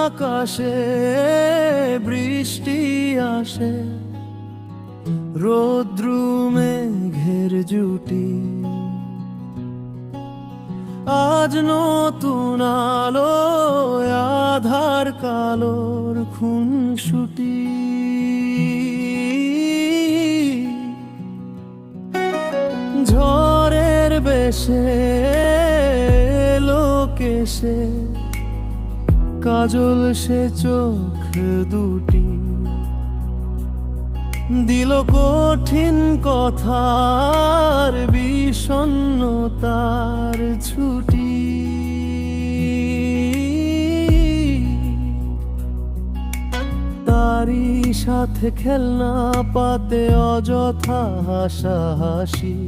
আকাশে বৃষ্টি আসে, রৌদ্র মেঘের জুটি। আজ নতুন আলো আধার কালোর খুনসুটি। ঝড়ের বেশে লোকেশে কাজল সে চোখ দুটি, দিল কঠিন কথার বিষণ্ণতার ছুটি। তারি সাথে খেলনা পাতে অযথা হাসাহাসি,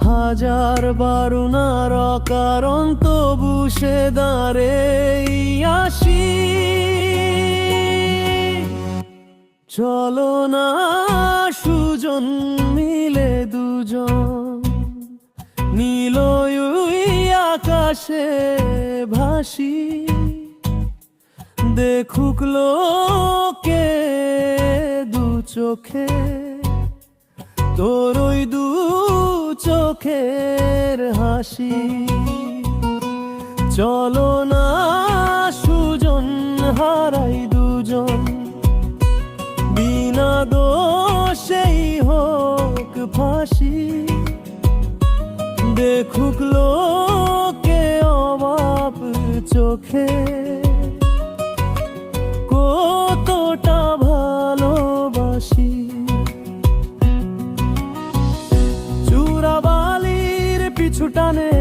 হাজার বারুনার অকারণ তবু সে দাঁড়ে আসি। চলো না সুজন মিলে দুজন, নীল আকাশে ভাসি। দেখুক লোকে দু চোখে, তোর ওই দু চোখের হাসি। চলো না সুজন হারাই দুজন, বিনা দোষেই হোক ফাঁসি। দেখুক লোকে অবাক চোখে, কতটা ভালোবাসি। চূড়াবালির পিছু টানে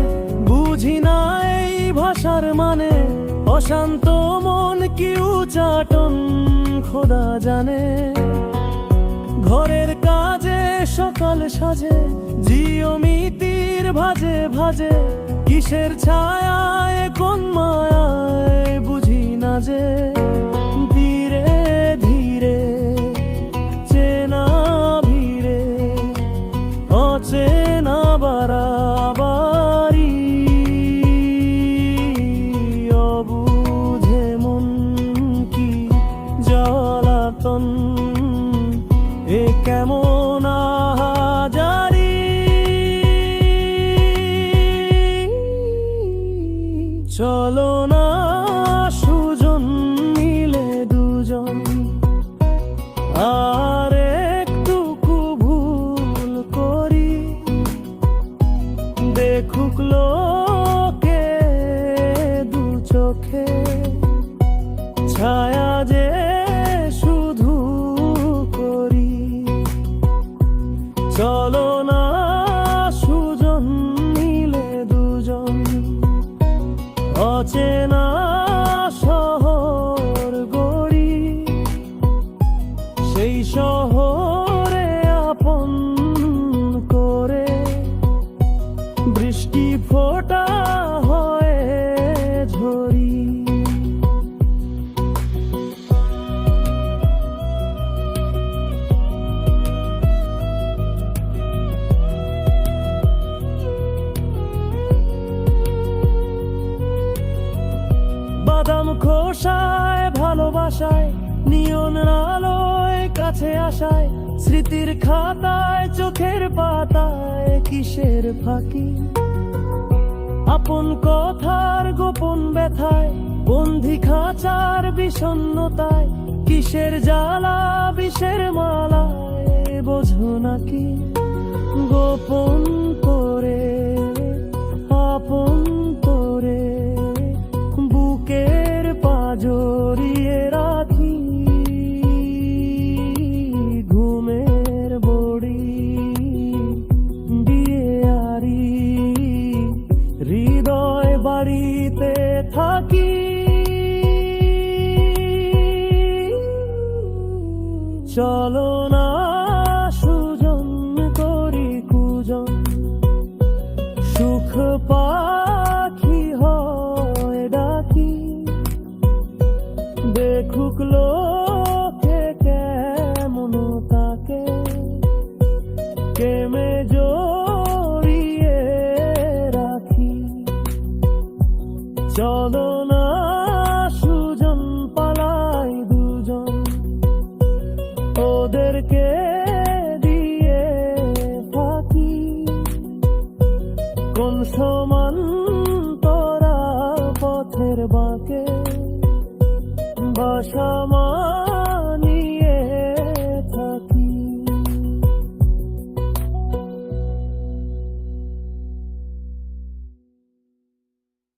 বুঝি না এই ভাষার মানে, অশান্ত মন কি উচাটন খোদা জানে। ঘরের কাজে সকাল সাজে জিওমিতির ভাজে ভাজে, কিসের ছায়ায় কোন মায়ায় বুঝি না যে। ধীরে ধীরে চেনা ভিড়ে অচেনা বাড়াবাড়ি, অবুঝে মন কি জ্বালাতন, এ কেমন আহাজারি। চলো না সুজন মিলে দুজন, আর একটুকু ভুল করি। দেখুক লোকে দু চোখে ছায়া যে শুধু করি। চলো না সুজন মিলে দুজন, অচেনা শহর গড়ি। সেই শহরে আপন করে বৃষ্টি ফোঁটা হয় ঝরি। বাদাম খোসায় ভালোবাসায়, নিয়ন আলোয় কাছে আসায়, স্মৃতির খাতায় চোখের পাতায় কিসের ফাঁকি। আপন কথার গোপন ব্যথায়, বন্দি খাঁচার বিষণ্ণতায়, কিসের জ্বালা বিষের মালায় বোঝো নাকি। গোপন করে আপন করে বুকের পাজরিয়ে রাখি। ঘুমের বড়ি দিয়ে আরি, হৃদয় বাড়িতে থাকি। চলো না সুজন করি কুজন, সুখ পাখি হয় ডাকি। দেখুক লোকে কেমন তাকে, কেমে জড়িয়ে রাখি। চলো না সুজন পালা কোন সমান্তরা পথের বাঁকে বাসা